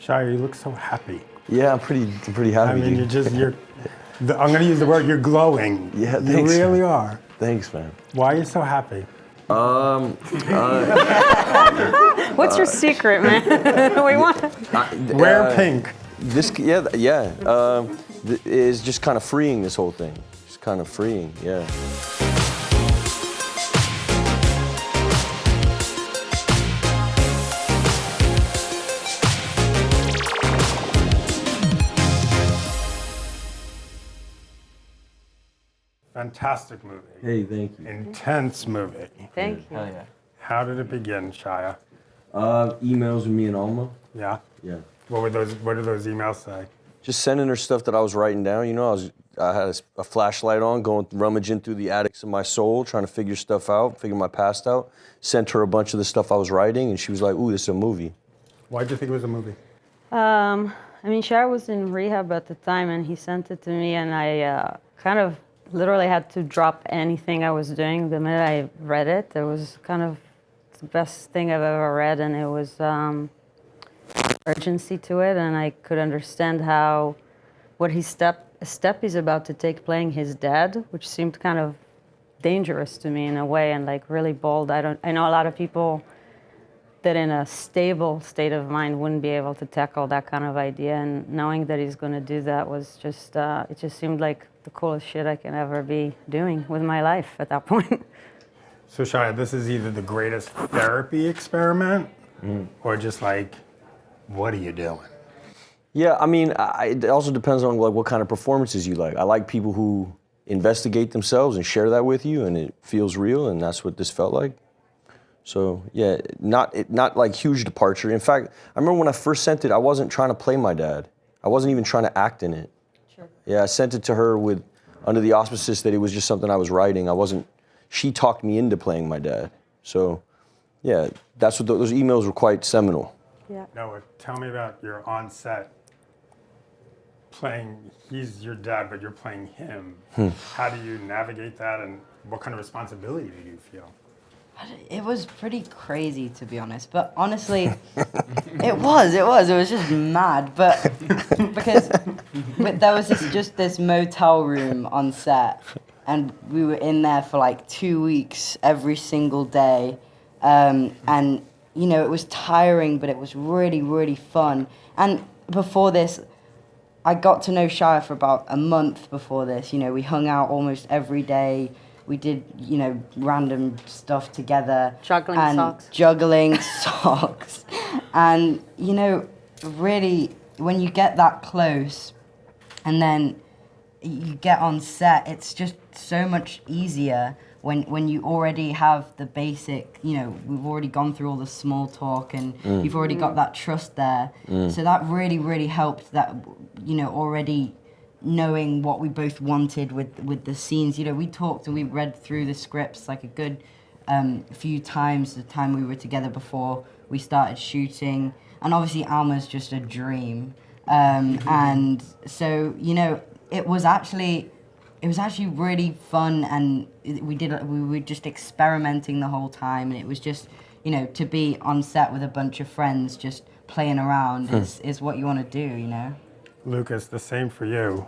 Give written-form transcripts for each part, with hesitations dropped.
Shia, you look so happy. Yeah, I'm pretty happy. I mean, I'm going to use the word, you're glowing. Yeah, thanks. You really are. Thanks, man. Why are you so happy? What's your secret, man? We want. Wear pink. Is just kind of freeing, this whole thing. Just kind of freeing, yeah. Fantastic movie. Hey, thank you. Intense movie. Thank you. Hell yeah. How did it begin, Shia? Emails with me and Alma. Yeah? Yeah. What did those emails say? Just sending her stuff that I was writing down. You know, I had a flashlight on, rummaging through the attics of my soul, trying to figure stuff out, figure my past out. Sent her a bunch of the stuff I was writing, and she was like, "Ooh, this is a movie." Why'd you think it was a movie? I mean, Shia was in rehab at the time, and he sent it to me, and I kind of literally had to drop anything I was doing the minute I read it. It was kind of the best thing I've ever read, and it was urgency to it, and I could understand how what step he's about to take playing his dad, which seemed kind of dangerous to me in a way, and like really bold. I know a lot of people that in a stable state of mind wouldn't be able to tackle that kind of idea, and knowing that he's going to do that was just, it just seemed like the coolest shit I can ever be doing with my life at that point. So Shia, this is either the greatest therapy experiment or just like, what are you doing? Yeah, I mean, it also depends on like what kind of performances you like. I like people who investigate themselves and share that with you, and it feels real, and that's what this felt like. So yeah, not like huge departure. In fact, I remember when I first sent it, I wasn't trying to play my dad. I wasn't even trying to act in it. Sure. Yeah, I sent it to her under the auspices that it was just something I was writing. She talked me into playing my dad. So yeah, that's what those emails were quite seminal. Yeah. Noah, tell me about your on set playing, he's your dad, but you're playing him. How do you navigate that, and what kind of responsibility do you feel? It was pretty crazy, to be honest. But honestly, it was just mad. But there was this motel room on set, and we were in there for like 2 weeks every single day. And, you know, it was tiring, but it was really, really fun. And before this, I got to know Shia for about a month before this. You know, we hung out almost every day. We did, you know, random stuff together. Juggling socks. And, you know, really, when you get that close and then you get on set, it's just so much easier when you already have the basic, you know, we've already gone through all the small talk and you've already got that trust there. So that really, really helped that, you know, already knowing what we both wanted with the scenes. You know, we talked and we read through the scripts like a good few times, the time we were together before we started shooting. And obviously Alma's just a dream. And so, you know, it was actually really fun, and we were just experimenting the whole time, and it was just, you know, to be on set with a bunch of friends just playing around is what you want to do, you know. Lucas, the same for you.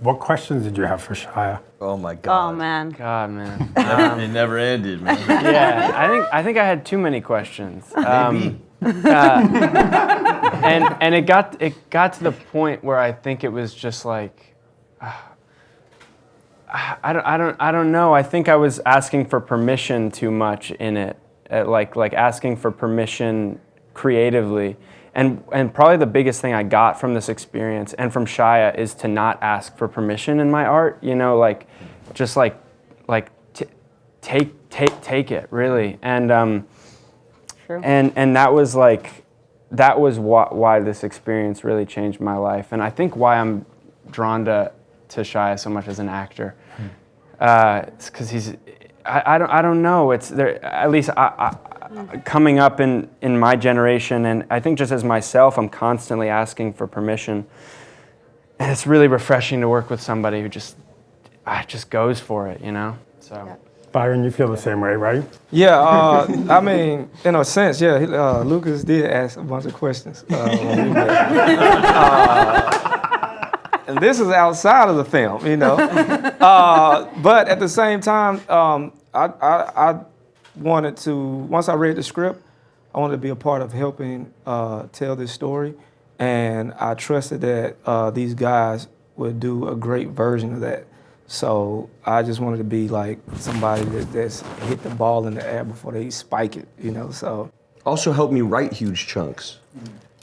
What questions did you have for Shia? Oh my God. Oh man. God, man. It never ended, man. Yeah, I think I had too many questions. Maybe. And it got to the point where I think it was just like, I don't know. I think I was asking for permission too much in it, like asking for permission creatively. And probably the biggest thing I got from this experience and from Shia is to not ask for permission in my art. You know, like just take it really. And True. and that was why this experience really changed my life. And I think why I'm drawn to Shia so much as an actor. It's because he's, I don't know. It's there. At least coming up in my generation, and I think just as myself, I'm constantly asking for permission, and it's really refreshing to work with somebody who just goes for it, you know. So. Yeah. Byron, you feel the same way, right? Yeah, I mean, in a sense, yeah. Lucas did ask a bunch of questions. When we met. And this is outside of the film, you know. But at the same time, I wanted to, once I read the script, I wanted to be a part of helping tell this story. And I trusted that these guys would do a great version of that. So I just wanted to be like somebody that's hit the ball in the air before they spike it, you know, so. Also helped me write huge chunks.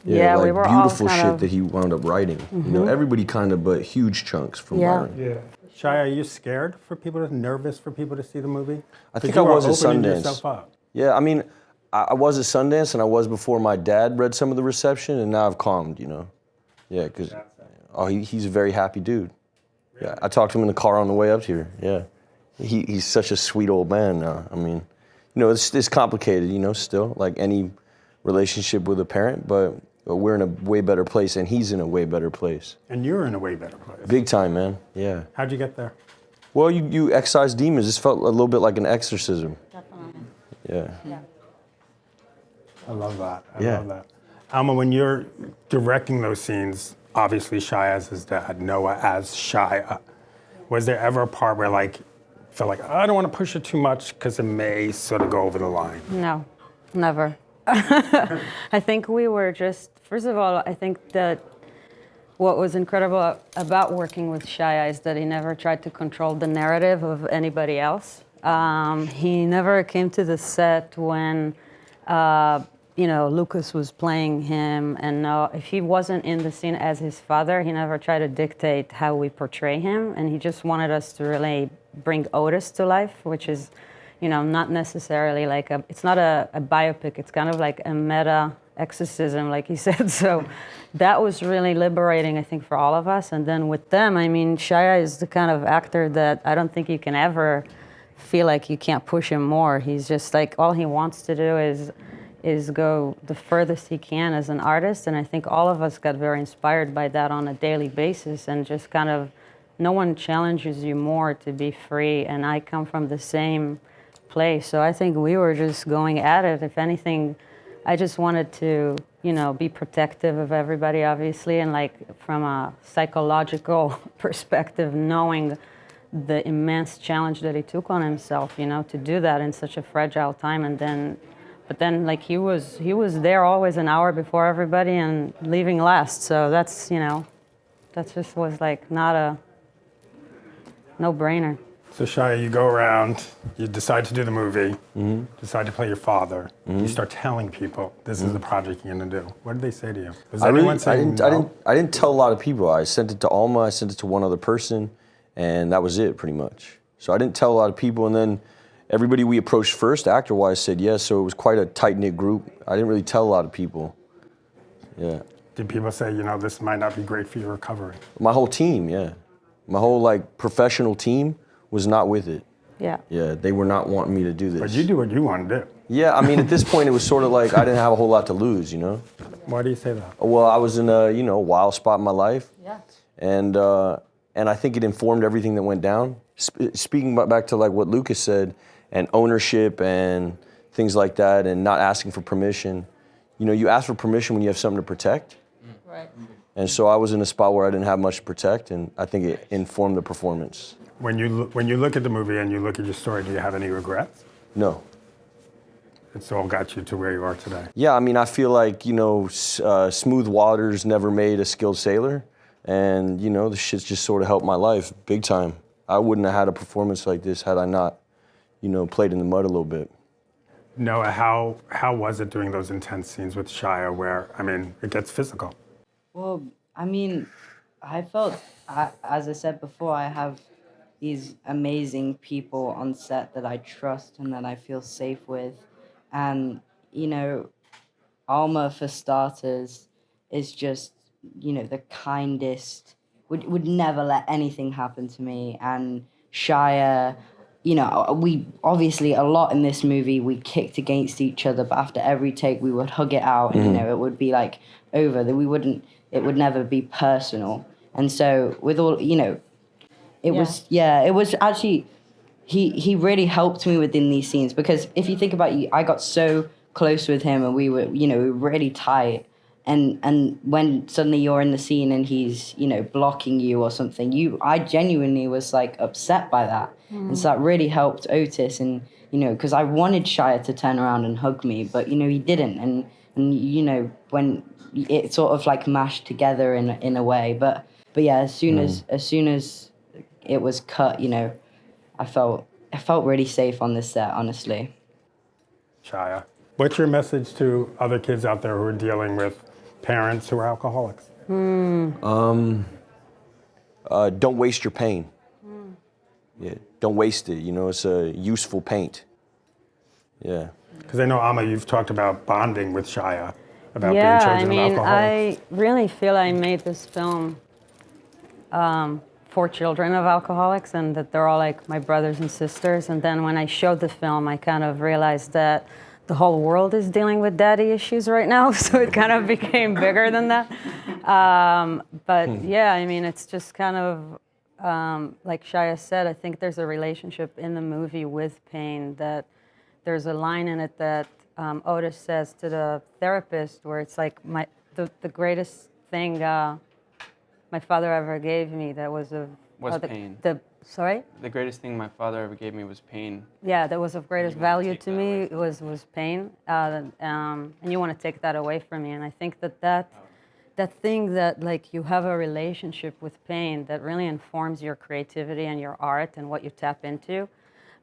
Yeah, like we were all beautiful kind shit of- that he wound up writing. You know, everybody kind of, but huge chunks from Yeah. Byron. Yeah. Shia, are you scared for people, nervous for people to see the movie? I think 'Cause I you was are at opening Sundance. yourself up. Yeah, I mean, I was at Sundance and I was before my dad read some of the reception, and now I've calmed, you know. Yeah, because he's a very happy dude. Yeah, I talked to him in the car on the way up here. Yeah, he's such a sweet old man now. I mean, you know, it's complicated, you know, still, like any relationship with a parent, but we're in a way better place, and he's in a way better place. And you're in a way better place. Big time, man. Yeah. How'd you get there? Well, you excise demons. This felt a little bit like an exorcism. Definitely. Yeah. I love that. I Yeah. love that. Alma, when you're directing those scenes, obviously Shia as his dad, Noah as Shia, was there ever a part where like, felt like, I don't want to push it too much because it may sort of go over the line? No, never. I think we were just, first of all, I think that what was incredible about working with Shia is that he never tried to control the narrative of anybody else. He never came to the set when, you know, Lucas was playing him, and if he wasn't in the scene as his father, he never tried to dictate how we portray him, and he just wanted us to really bring Otis to life, which is, you know, not necessarily like it's not a biopic, it's kind of like a meta exorcism, like he said. So that was really liberating, I think, for all of us. And then with them, I mean, Shia is the kind of actor that I don't think you can ever feel like you can't push him more. He's just like, all he wants to do is go the furthest he can as an artist. And I think all of us got very inspired by that on a daily basis, and just kind of, no one challenges you more to be free. And I come from the same place. So I think we were just going at it. If anything, I just wanted to, you know, be protective of everybody, obviously, and like from a psychological perspective, knowing the immense challenge that he took on himself, you know, to do that in such a fragile time. And then, but then like he was there always an hour before everybody and leaving last. So that's, you know, that just was like not a no-brainer. So Shia, you go around, you decide to do the movie, decide to play your father, you start telling people this is the project you're gonna do. What did they say to you? Was anyone saying no? I didn't tell a lot of people. I sent it to Alma, I sent it to one other person, and that was it pretty much. So I didn't tell a lot of people, and then everybody we approached first, actor-wise, said yes, so it was quite a tight-knit group. I didn't really tell a lot of people. Yeah. Did people say, you know, this might not be great for your recovery? My whole team, yeah. My whole like professional team was not with it. Yeah. Yeah, they were not wanting me to do this. But you do what you want to do. Yeah, I mean, at this point, it was sort of like I didn't have a whole lot to lose, you know? Why do you say that? Well, I was in a, you know, wild spot in my life. Yeah. And I think it informed everything that went down. Speaking back to like what Lucas said, and ownership and things like that, and not asking for permission. You know, you ask for permission when you have something to protect. Right. And so I was in a spot where I didn't have much to protect, and I think it informed the performance. When you look at the movie and you look at your story, do you have any regrets? No. It's all got you to where you are today. Yeah, I mean, I feel like, you know, smooth waters never made a skilled sailor. And, you know, the shit's just sort of helped my life big time. I wouldn't have had a performance like this had I not, you know, played in the mud a little bit. Noah, how was it doing those intense scenes with Shia where, I mean, it gets physical? Well, I mean, I felt, as I said before, I have these amazing people on set that I trust and that I feel safe with. And, you know, Alma, for starters, is just, you know, the kindest, would never let anything happen to me. And Shia, you know, we obviously a lot in this movie, we kicked against each other, but after every take we would hug it out and, you know, it would be like over, that it would never be personal. And so with all, you know, it was actually, he really helped me within these scenes, because if you think about it, I got so close with him and we were really tight. And when suddenly you're in the scene and he's, blocking you or something, I genuinely was like upset by that. And so that really helped Otis. And, because I wanted Shia to turn around and hug me, but, he didn't. And when it sort of like mashed together in a way. But yeah, as soon as it was cut, I felt really safe on this set, honestly. Shia, what's your message to other kids out there who are dealing with parents who are alcoholics? Don't waste your pain. Yeah, don't waste it. It's a useful paint. Yeah. Because I know, Amma, you've talked about bonding with Shia, about being children of alcoholics. I really feel I made this film for children of alcoholics, and that they're all like my brothers and sisters. And then when I showed the film, I kind of realized that the whole world is dealing with daddy issues right now, so it kind of became bigger than that. But yeah, I mean, it's just kind of, like Shia said, I think there's a relationship in the movie with pain, that there's a line in it that Otis says to the therapist, where it's like, the greatest thing my father ever gave me, that was pain. Sorry? The greatest thing my father ever gave me was pain. Yeah, that was of greatest value to me, was pain. And you want to take that away from me. And I think that thing that, like, you have a relationship with pain that really informs your creativity and your art and what you tap into.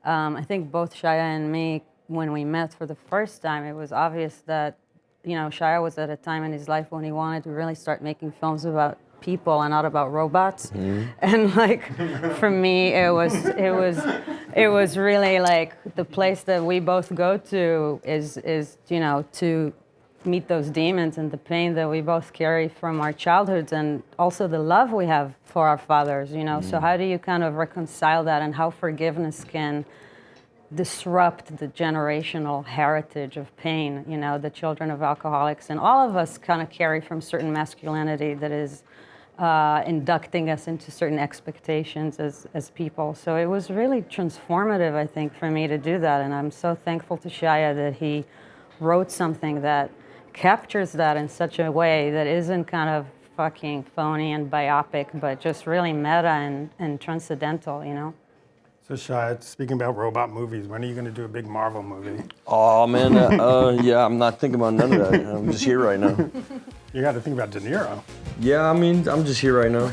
I think both Shia and me, when we met for the first time, it was obvious that, Shia was at a time in his life when he wanted to really start making films about people and not about robots. And like, for me, it was really like the place that we both go to is to meet those demons and the pain that we both carry from our childhoods, and also the love we have for our fathers. So how do you kind of reconcile that, and how forgiveness can disrupt the generational heritage of pain, the children of alcoholics, and all of us kind of carry from certain masculinity that is inducting us into certain expectations as people. So it was really transformative, I think, for me to do that. And I'm so thankful to Shia that he wrote something that captures that in such a way that isn't kind of fucking phony and biopic, but just really meta and transcendental, So Shia, speaking about robot movies, when are you going to do a big Marvel movie? Oh man, yeah, I'm not thinking about none of that. I'm just here right now. You got to think about De Niro. Yeah, I mean, I'm just here right now.